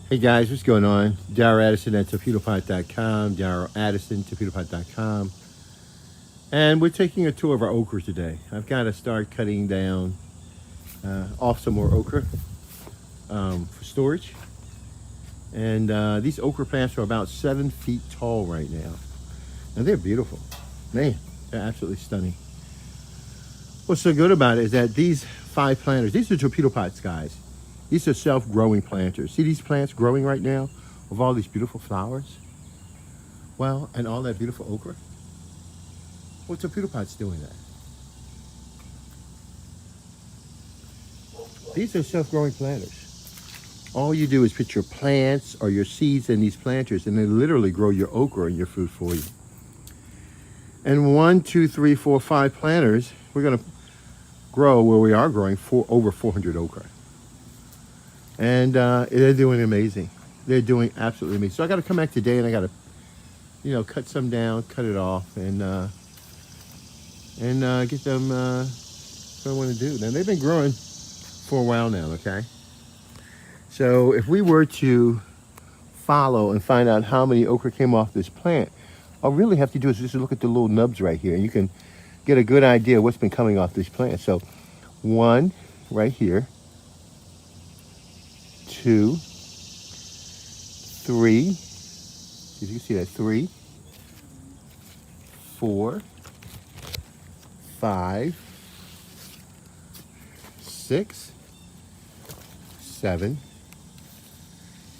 Hey guys, what's going on? Darryl Addison at torpedopot.com. Darryl Addison, torpedopot.com. And we're taking a tour of our okra today. I've got to start cutting down off some more okra for storage. And these okra plants are about 7 feet tall right now. And they're beautiful. Man, they're absolutely stunning. What's so good about it is that these 5 planters, these are torpedopots, guys. These are self-growing planters. See these plants growing right now with all these beautiful flowers? Well, and all that beautiful okra? Well, torpedopot's doing that. These are self-growing planters. All you do is put your plants or your seeds in these planters and they literally grow your okra and your food for you. And 1, 2, 3, 4, 5 planters, we're gonna grow where we are growing over 400 okra. And they're doing amazing. They're doing absolutely amazing. So I got to come back today and I got to, cut some down, cut it off, and get them what I want to do. Now they've been growing for a while now. Okay. So if we were to follow and find out how many okra came off this plant, all we really have to do is just look at the little nubs right here, and you can get a good idea of what's been coming off this plant. So 1 right here. 2, 3, as you can see that, 3, 4, 5, 6, 7,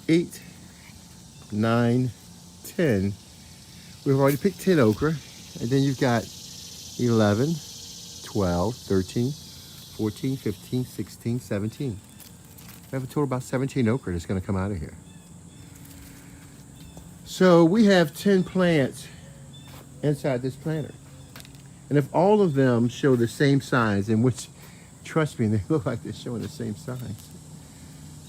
8, 9, 10. We've already picked 10 okra, and then you've got 11, 12, 13, 14, 15, 16, 17. We have a total of about 17 okra that's going to come out of here. So we have 10 plants inside this planter. And if all of them show the same size, in which, trust me, they look like they're showing the same size,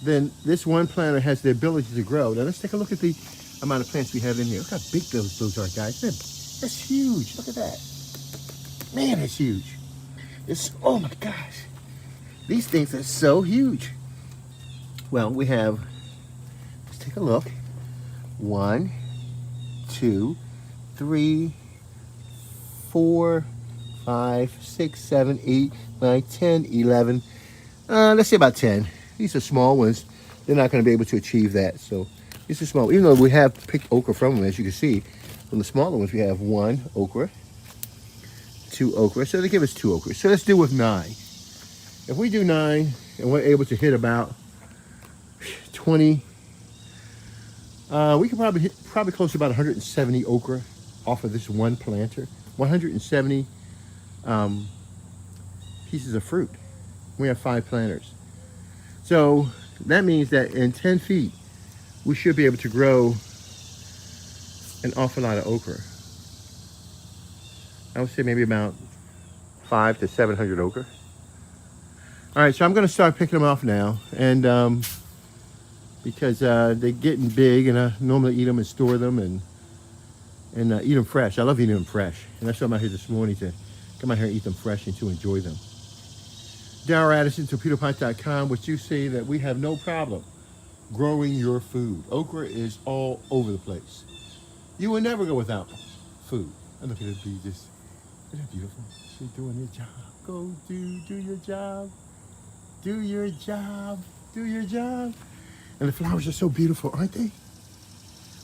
then this one planter has the ability to grow. Now let's take a look at the amount of plants we have in here. Look how big those are, guys. That's huge. Look at that. Man, that's huge. Oh my gosh. These things are so huge. Well, we have, let's take a look. 1, 2, 3, 4, 5, 6, 7, 8, 9, 10, 11. Let's say about 10. These are small ones. They're not going to be able to achieve that. So these are small. Even though we have picked okra from them, as you can see, from the smaller ones, we have 1 okra, 2 okra. So they give us 2 okra. So let's do with 9. If we do 9 and we're able to hit about 20, we could probably hit close to about 170 okra off of this one planter. 170 pieces of fruit. We have 5 planters. So that means that in 10 feet, we should be able to grow an awful lot of okra. I would say maybe about 500 to 700 okra. All right, so I'm going to start picking them off now, and because they're getting big, and I normally eat them and store them and eat them fresh. I love eating them fresh, and that's why I'm out here this morning, to come out here and eat them fresh and to enjoy them. Darryl Addison, torpedopot.com, which you see that we have no problem growing your food. Okra is all over the place. You will never go without food. And look at it be just, isn't that beautiful? She's doing your job. Go do your job. Do your job. Do your job. And the flowers are so beautiful, aren't they?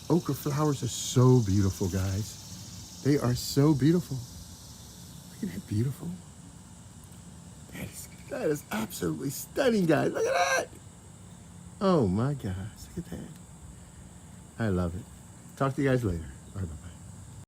Okra flowers are so beautiful, guys. They are so beautiful. Look at that beautiful. That is absolutely stunning, guys. Look at that. Oh my gosh, look at that. I love it. Talk to you guys later. All right, bye-bye.